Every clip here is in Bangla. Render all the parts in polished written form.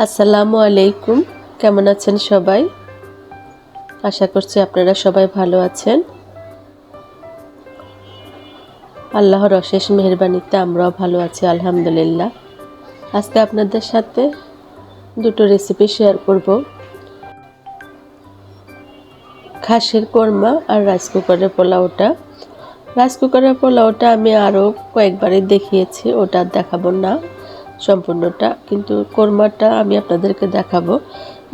আসসালামু আলাইকুম। কেমন আছেন সবাই? আশা করছি আপনারা সবাই ভালো আছেন। আল্লাহর অশেষ মেহেরবানিতে আমরাও ভালো আছি আলহামদুলিল্লাহ। আজকে আপনাদের সাথে দুটো রেসিপি শেয়ার করব, খাসির কোরমা আর রাইস কুকারের পোলাওটা। রাইস কুকারের পোলাওটা আমি আরও কয়েকবারই দেখিয়েছি, ওটা দেখাবো না সম্পূর্ণটা, কিন্তু কোরমাটা আমি আপনাদেরকে দেখাবো।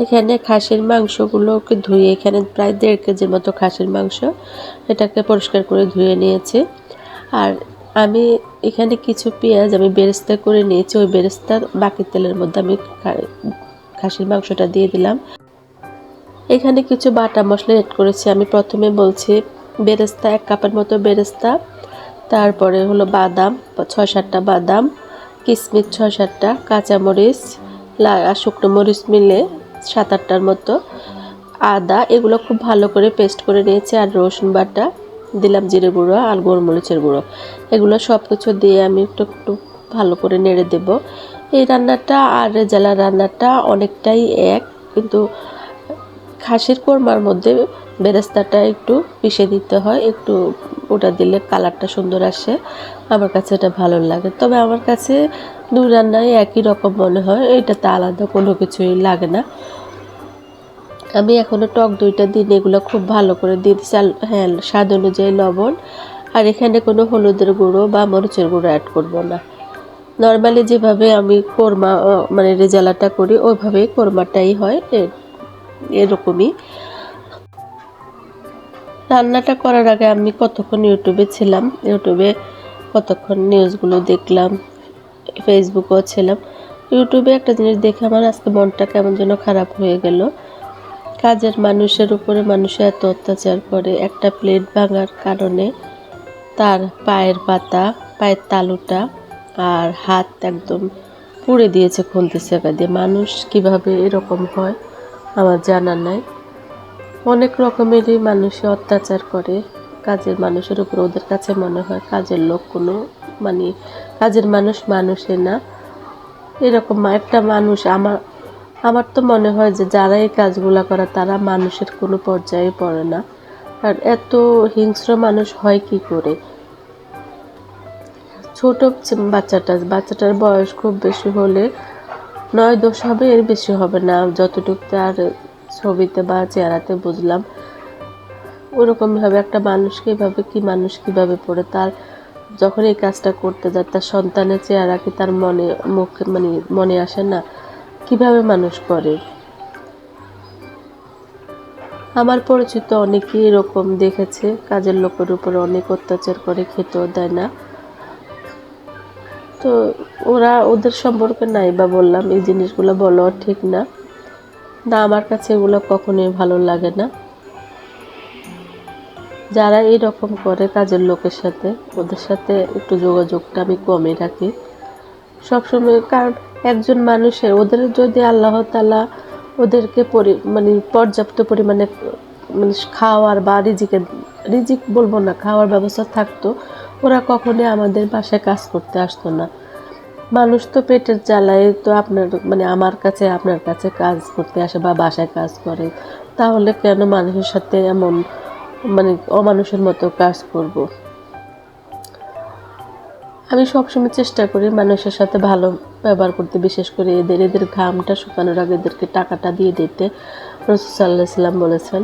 এখানে খাসির মাংসগুলোকে ধুয়ে, এখানে প্রায় 1.5 কেজির মতো খাসির মাংস, এটাকে পরিষ্কার করে ধুয়ে নিয়েছি। আর আমি এখানে কিছু পেঁয়াজ আমি বেরেস্তা করে নিয়েছি, ওই বেরেস্তার বাকি তেলের মধ্যে আমি খাসির মাংসটা দিয়ে দিলাম। এখানে কিছু বাটা মশলা এড করেছি। আমি প্রথমে বলছি বেরেস্তা 1 কাপের মতো বেরেস্তা, তারপরে হলো বাদাম 6-7টা বাদাম, কিশমিশ 6-7টা, কাঁচামরিচ আর শুকনো মরিচ মিলে 7-8টার মতো, আদা, এগুলো খুব ভালো করে পেস্ট করে নিয়েছি। আর রসুন বাটা দিলাম, জিরে গুঁড়ো আর গোলমরিচের গুঁড়ো, এগুলো সব কিছু দিয়ে আমি একটু একটু ভালো করে নেড়ে দেব। এই রান্নাটা আর রেজালা রান্নাটা অনেকটাই এক, কিন্তু খাসির কোরমার মধ্যে বেরেস্তাটা একটু পিষে দিতে হয়, একটু ওটা দিলে কালারটা সুন্দর আসে। আমার কাছে এটা ভালো লাগে, তবে আমার কাছে দুই রান্নাই একই রকম মনে হয়, এটাতে আলাদা কোনো কিছুই লাগে না। আমি এখনও টক দইটা দিন, এগুলো খুব ভালো করে দিয়ে দিচ্ছি। হ্যাঁ, স্বাদ অনুযায়ী লবণ, আর এখানে কোনো হলুদের গুঁড়ো বা মরিচের গুঁড়ো অ্যাড করব না। নর্মালি যেভাবে আমি কোরমা মানে রেজালাটা করি ওইভাবেই কোরমাটাই হয়, এরকমই। রান্নাটা করার আগে আমি কতক্ষণ ইউটিউবে ছিলাম, ইউটিউবে কতক্ষণ নিউজগুলো দেখলাম, ফেসবুকেও ছিলাম। ইউটিউবে একটা জিনিস দেখে আমার আজকে মনটা কেমন যেন খারাপ হয়ে গেল। কাজের মানুষের উপরে মানুষে এত অত্যাচার করে, একটা প্লেট ভাঙার কারণে তার পায়ের পাতা, পায়ের তালুটা আর হাত একদম পুড়ে দিয়েছে খুন্তি শেখা দিয়ে। মানুষ কিভাবে এরকম হয় আমার জানা নাই। অনেক রকমেরই মানুষে অত্যাচার করে কাজের মানুষের উপর। ওদের কাছে মনে হয় কাজের লোক কোনো মানে কাজের মানুষ মানুষে না, এরকম একটা মানুষ। আমার তো মনে হয় যে যারা এই কাজগুলো করে তারা মানুষের কোনো পর্যায়ে পড়ে না। আর এত হিংস্র মানুষ হয় কি করে? ছোট বাচ্চাটার বয়স খুব বেশি হলে 9-10 হবে, এর বেশি হবে না, যতটুকু তার ছবিতে বা চেহারাতে বুঝলাম। ওরকমভাবে একটা মানুষকে এভাবে কি মানুষ কিভাবে পড়ে, তার যখন এই কাজটা করতে যায় তার সন্তানের চেহারা কি তার মুখে মনে আসে না? কিভাবে মানুষ করে? আমার পরিচিত অনেকেই এরকম দেখেছে, কাজের লোকের উপর অনেক অত্যাচার করে, খেতেও দেয় না। তো ওদের সম্পর্কে নাই বা বললাম, এই জিনিসগুলো বলা ঠিক না। আমার কাছে এগুলো কখনোই ভালো লাগে না। যারা এইরকম করে কাজের লোকের সাথে, ওদের সাথে একটু যোগাযোগটা আমি কমই রাখি সবসময়। কারণ একজন মানুষের, ওদের যদি আল্লাহ তাআলা ওদেরকে পর্যাপ্ত পরিমাণে খাওয়ার বা রিজিক বলবো না, খাওয়ার ব্যবস্থা থাকতো, ওরা কখনোই আমাদের বাসায় কাজ করতে আসতো না। মানুষ তো পেটের জ্বালায় তো আমার কাছে আপনার কাছে কাজ করতে আসে বা বাসায় কাজ করে, তাহলে কেন মানুষের সাথে এমন অমানুষের মতো কাজ করব? আমি সবসময় চেষ্টা করি মানুষের সাথে ভালো ব্যবহার করতে, বিশেষ করে এদের ঘামটা শুকানোর আগে এদেরকে টাকাটা দিয়ে দিতে রাসূল সাল্লাল্লাহু আলাইহি ওয়াসাল্লাম বলেছেন।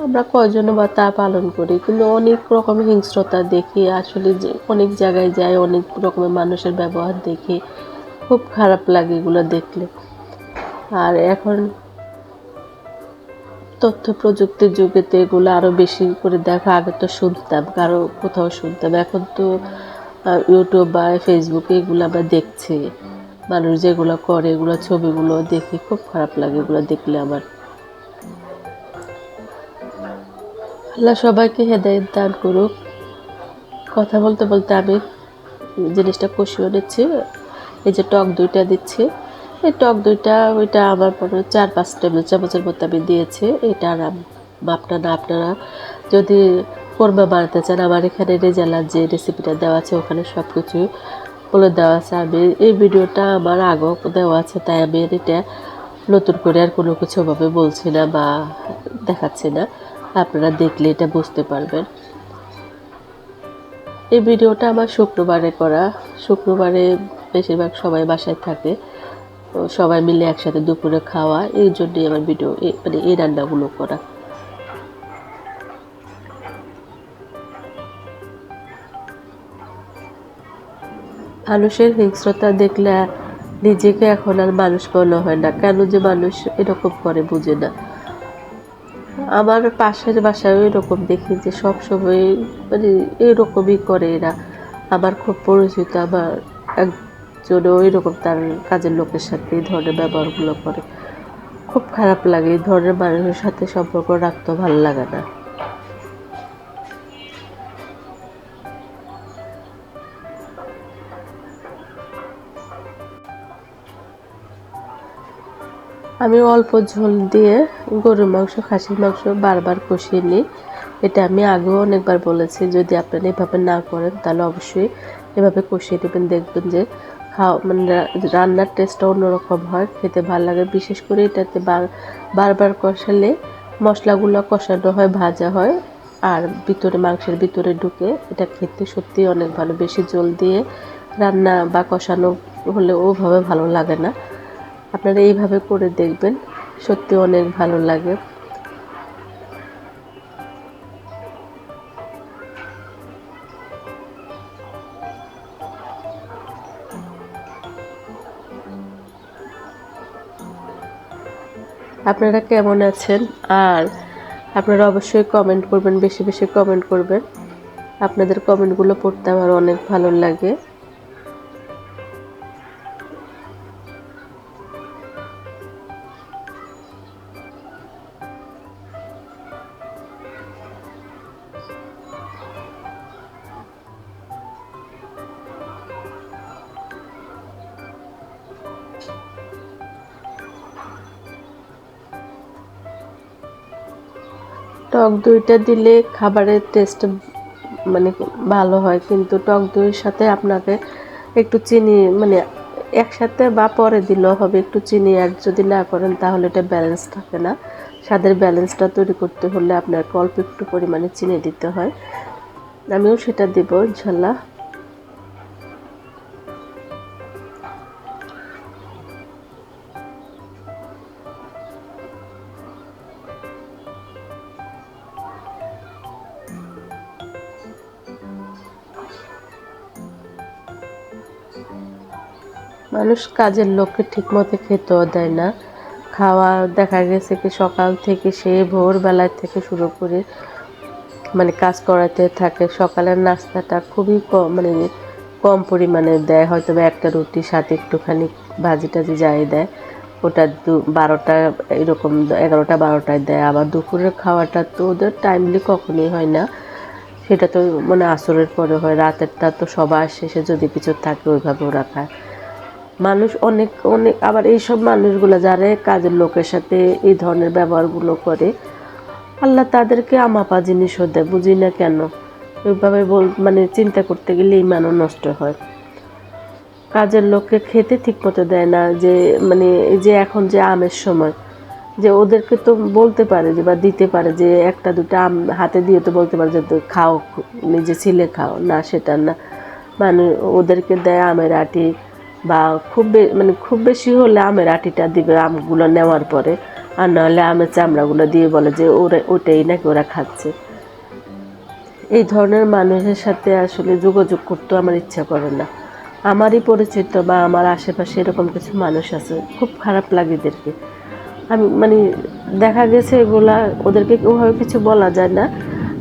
আমরা কয়জন বা তা পালন করি, কিন্তু অনেক রকমের হিংস্রতা দেখি আসলে। যে অনেক জায়গায় যাই, অনেক রকমের মানুষের ব্যবহার দেখি, খুব খারাপ লাগে এগুলো দেখলে। আর এখন তথ্য প্রযুক্তির যুগেতে এগুলো আরও বেশি করে দেখা। আগে তো শুনতাম, কারো কোথাও শুনতাম, এখন তো ইউটিউব বা ফেসবুকে এগুলো আমরা দেখছি। মানুষ যেগুলো করে, এগুলো ছবিগুলো দেখি, খুব খারাপ লাগে এগুলো দেখলে আমার। আল্লাহ সবাইকে হেদায়েত দান করুক। কথা বলতে বলতে আমি জিনিসটা কষিয়ে নিচ্ছি। এই যে টক দইটা দিচ্ছি, এই টক দইটা ওইটা আমার 4-5 টেবিল চামচের মতো আমি দিয়েছি। এটা আর মাপটা না, আপনারা যদি কোরমা বানাতে চান, আমার এখানে রেজালার যে রেসিপিটা দেওয়া আছে ওখানে সব কিছু বলে দেওয়া আছে। আমি এই ভিডিওটা আমার আগেও দেওয়া আছে, তাই আমি এটা নতুন করে আর কোনো কিছু ভাবে বলছি না বা দেখাচ্ছি না, আপনারা দেখলে এটা বুঝতে পারবেন। এই ভিডিওটা আমার শুক্রবারে করা। শুক্রবারে বেশিরভাগ সবাই বাসায় থাকে, সবাই মিলে একসাথে দুপুরে খাওয়া, এই জন্যই আমার ভিডিও মানে এই রান্নাগুলো করা। মানুষের হিংস্রতা দেখলে নিজেকে এখন আর মানুষ মনে হয় না, কেন যে মানুষ এরকম করে বুঝে না। আমার পাশের বাসায় এরকম দেখি যে সবসময় মানে এরকমই করে এরা। আমার খুব পরিচিত আমার একজনও এরকম তার কাজের লোকের সাথে এই ধরনের ব্যবহারগুলো করে। খুব খারাপ লাগে, এই ধরনের মানুষের সাথে সম্পর্ক রাখতে ভালো লাগে না। আমি অল্প ঝোল দিয়ে গরুর মাংস, খাসির মাংস বারবার কষিয়ে নিই। এটা আমি আগেও অনেকবার বলেছি, যদি আপনারা এভাবে না করেন তাহলে অবশ্যই এভাবে কষিয়ে নেবেন, দেখবেন যে মানে রান্নার টেস্টটা অন্যরকম হয়, খেতে ভালো লাগে। বিশেষ করে এটাতে বারবার কষালে মশলাগুলো কষানো হয়, ভাজা হয়, আর ভিতরে মাংসের ভিতরে ঢুকে এটা খেতে সত্যি অনেক ভালো। বেশি ঝোল দিয়ে রান্না বা কষানো হলে ওভাবে ভালো লাগে না। আপনারা এইভাবে করে দেখবেন, সত্যি অনেক ভালো লাগে। আপনারা কেমন আছেন? আর আপনারা অবশ্যই কমেন্ট করবেন, বেশি বেশি কমেন্ট করবেন। আপনাদের কমেন্টগুলো পড়তে আমার অনেক ভালো লাগে। টক দইটা দিলে খাবারের টেস্ট মানে ভালো হয়, কিন্তু টক দইয়ের সাথে আপনাকে একটু চিনি মানে একসাথে বা পরে দিলেও হবে, একটু চিনি অ্যাড যদি না করেন তাহলে এটা ব্যালেন্স থাকে না। স্বাদের ব্যালেন্সটা তৈরি করতে হলে আপনাকে অল্প একটু পরিমাণে চিনি দিতে হয়। আমিও সেটা দেব ইনশাল্লাহ। মানুষ কাজের লোককে ঠিকমতো খেতেও দেয় না। খাওয়া দেখা গেছে কি সকাল থেকে সে ভোরবেলায় থেকে শুরু করে মানে কাজ করাতে থাকে। সকালের নাস্তাটা খুবই কম মানে কম পরিমাণে দেয়, হয়তো বা একটা রুটির সাথে একটুখানি ভাজি টাজি যাই দেয়, ওটা 12টা এরকম 11টা 12টায় দেয়। আবার দুপুরের খাওয়াটা তো ওদের টাইমলি কখনোই হয় না, সেটা তো মানে আসরের পরে হয়। রাতেরটা তো সবার শেষে যদি কিছু থাকে ওইভাবে ওরা খায়। মানুষ অনেক অনেক আবার এইসব মানুষগুলো যারা কাজের লোকের সাথে এই ধরনের ব্যবহারগুলো করে, আল্লাহ তাদেরকে আমাপা জিনিসও দেয়, বুঝি না কেন। ওইভাবে মানে চিন্তা করতে গেলে ইমানও নষ্ট হয়। কাজের লোককে খেতে ঠিক মতো দেয় না, যে মানে এই যে এখন যে আমের সময়, যে ওদেরকে তো বলতে পারে যে বা দিতে পারে যে একটা দুটো আম হাতে দিয়ে তো বলতে পারে যে খাও, নিজে ছিলে খাও, না সেটা না। মানে ওদেরকে দেয় আমের আটি, বা মানে খুব বেশি হলে আমের আটিটা দিবে আমগুলো নেওয়ার পরে, আর নাহলে আমের চামড়াগুলো দিয়ে বলে যে ওটাই নাকি ওরা খাচ্ছে। এই ধরনের মানুষের সাথে আসলে যোগাযোগ করতে আমার ইচ্ছা করে না। আমারই পরিচিত বা আমার আশেপাশে এরকম কিছু মানুষ আছে, খুব খারাপ লাগে এদেরকে। আমি মানে দেখা গেছে এগুলা ওদেরকে ওভাবে কিছু বলা যায় না,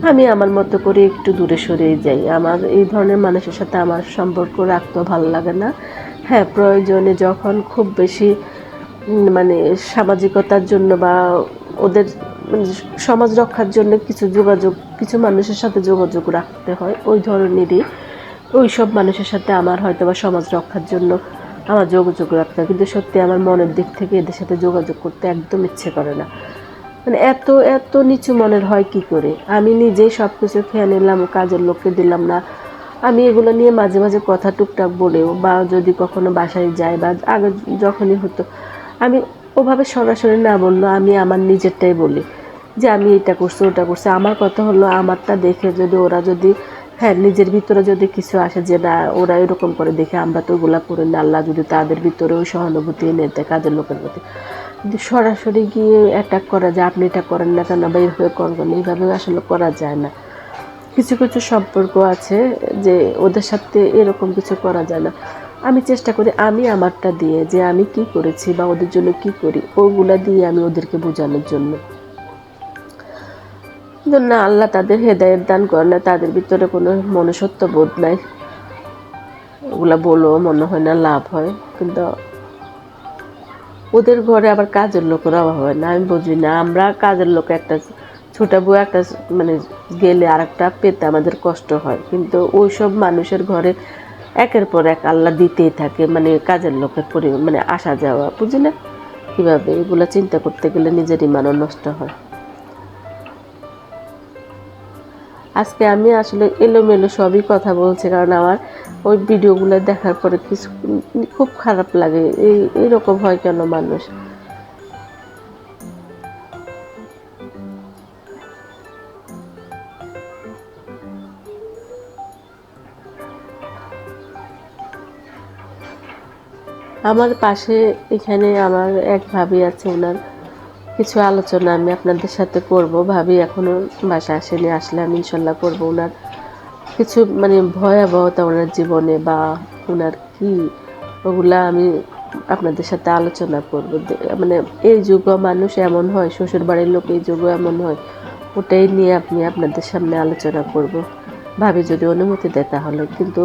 আমি আমার মতো করে একটু দূরে সরিয়ে যাই। আমার এই ধরনের মানুষের সাথে আমার সম্পর্ক রাখতেও ভালো লাগে না। হ্যাঁ, প্রয়োজনে যখন খুব বেশি মানে সামাজিকতার জন্য বা ওদের মানে সমাজ রক্ষার জন্য কিছু মানুষের সাথে যোগাযোগ রাখতে হয়, ওই ধরনেরই ওই সব মানুষের সাথে আমার হয়তো বা সমাজ রক্ষার জন্য আমার যোগাযোগ রাখতে হয়। কিন্তু সত্যি আমার মনের দিক থেকে এদের সাথে যোগাযোগ করতে একদম ইচ্ছে করে না। মানে এত এত নিচু মনের হয় কি করে? আমি নিজেই সব কিছু খেয়ে নিলাম, কাজের লোককে দিলাম না, আমি এগুলো নিয়ে মাঝে মাঝে কথা টুকটাক বলেও, বা যদি কখনো বাসায় যাই বা আগে যখনই হতো, আমি ওভাবে সরাসরি না বললো আমি আমার নিজেরটাই বলি যে আমি এটা করছি ওটা করছি। আমার কথা হলো আমারটা দেখে যদি ওরা যদি হ্যাঁ নিজের ভিতরে যদি কিছু আসে যে না ওরা এরকম করে দেখে আমরা তো ওগুলা করি না, আল্লাহ যদি তাদের ভিতরে ওই সহানুভূতি এনে দেয় কাজের লোকের প্রতি। কিন্তু সরাসরি গিয়ে অ্যাটাক করা যায়, আপনি এটা করেন না কেন বা এইভাবে করবেন, এইভাবে আসলে করা যায় না। কিছু কিছু সম্পর্ক আছে যে ওদের সাথে এরকম কিছু করা যায় না। আমি চেষ্টা করি আমি আমারটা দিয়ে যে আমি কি করেছি বা ওদের জন্য কি করি ওগুলা দিয়ে আমি ওদেরকে বোঝানোর জন্য। না আল্লাহ তাদের হেদায়েত দান করে না, তাদের ভিতরে কোনো মনুষ্যত্ব বোধ নাই, ওগুলা বলেও মনে হয় না লাভ হয়। কিন্তু ওদের ঘরে আবার কাজের লোকের অভাব হয় না, আমি বুঝি না। আমরা কাজের লোক একটা ছোটা বউ একটা মানে গেলে আর একটা পেতে আমাদের কষ্ট হয়, কিন্তু ওই সব মানুষের ঘরে একের পর এক আল্লাহ দিতেই থাকে, মানে কাজের লোকের মানে আসা যাওয়া, বুঝি না কীভাবে। এগুলো চিন্তা করতে গেলে নিজের ইমানও নষ্ট হয়। আজকে আমি আসলে এলোমেলো সবই কথা বলছি, কারণ আমার ওই ভিডিওগুলো দেখার পরে কিছু খুব খারাপ লাগে, এইরকম হয় কেন মানুষ। আমার পাশে এখানে আমার এক ভাবি আছে, ওনার কিছু আলোচনা আমি আপনাদের সাথে করব। ভাবি এখনও বাসা আসেনি, আসলে আমি ইনশাল্লাহ করবো। ওনার কিছু মানে ভয়াবহতা ওনার জীবনে বা ওনার কি ওগুলা আমি আপনাদের সাথে আলোচনা করব। মানে এই যুগও মানুষ এমন হয়, শ্বশুর বাড়ির লোক এই যুগও এমন হয়, ওটাই নিয়ে আপনি আপনাদের সামনে আলোচনা করব। ভাবি যদি অনুমতি দেয় তাহলে, কিন্তু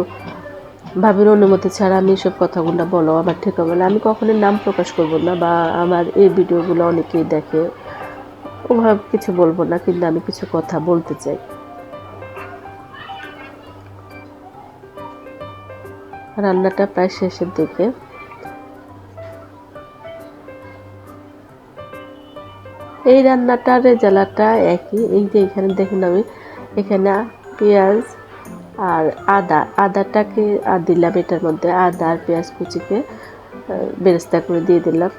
ভাবির অনুমতি ছাড়া আমি এসব কথাগুলো বলো আমার ঠিক হবে না। আমি কখনোই নাম প্রকাশ করব না, বা আমার এই ভিডিওগুলো অনেকেই দেখে, ওভাবে কিছু বলবো না, কিন্তু আমি কিছু কথা বলতে চাই। রান্নাটা প্রায় শেষের দিকে। এই রান্নাটার রেজালাটা একই। এই যে এখানে দেখুন আমি এখানে পেঁয়াজ আর আদাটাকে আর দিলাম, এটার মধ্যে আদা আর পেঁয়াজ কুচিকে বেরেস্তা করে দিয়ে দিলাম।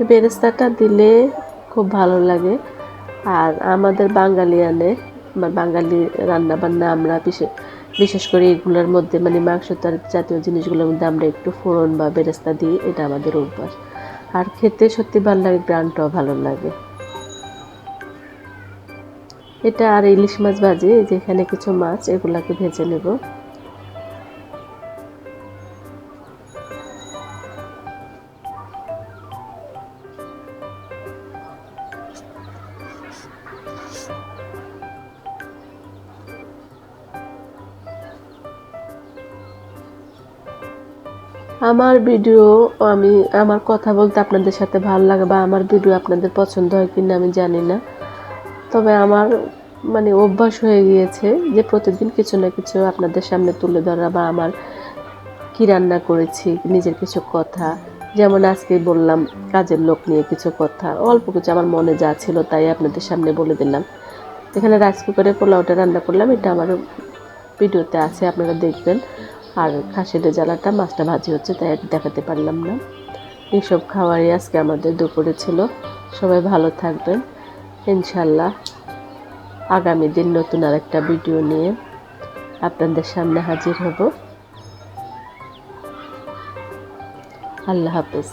বেরেস্তাটা দিলে খুব ভালো লাগে। আর আমাদের বাঙালিয়ানে বাঙালি রান্নাবান্না আমরা বিশেষ করে এগুলোর মধ্যে মানে মাংস জাতীয় জিনিসগুলোর মধ্যে আমরা একটু ফোড়ন বা বেরেস্তা দিই, এটা আমাদের অভ্যাস। আর খেতে সত্যি ভালো লাগে, গ্রানটাও ভালো লাগে এটা। আর ইলিশ মাছ ভাজি, যেখানে কিছু মাছ এগুলাকে ভেজে নেব। আমার ভিডিও আমার কথা বলতে আপনাদের সাথে ভালো লাগে বা আমার ভিডিও আপনাদের পছন্দ হয় কিনা আমি জানি না, তবে আমার মানে অভ্যাস হয়ে গিয়েছে যে প্রতিদিন কিছু না কিছু আপনাদের সামনে তুলে ধরা, বা আমার কি রান্না করেছি নিজের কিছু কথা। যেমন আজকে বললাম কাজের লোক নিয়ে কিছু কথা, অল্প কিছু আমার মনে যা ছিল তাই আপনাদের সামনে বলে দিলাম। এখানে রাইস কুকারে পোলাওটা রান্না করলাম, এটা আমার ভিডিওতে আছে, আপনারা দেখবেন। আর খাসির রেজালাটা, মাছটা ভাজি হচ্ছে তাই দেখাতে পারলাম না। এইসব খাবারই আজকে আমাদের দুপুরে ছিল। সবাই ভালো থাকবেন, ইনশাল্লাহ আগামী দিন নতুন আরেকটা ভিডিও নিয়ে আপনাদের সামনে হাজির হব। আল্লাহ হাফেজ।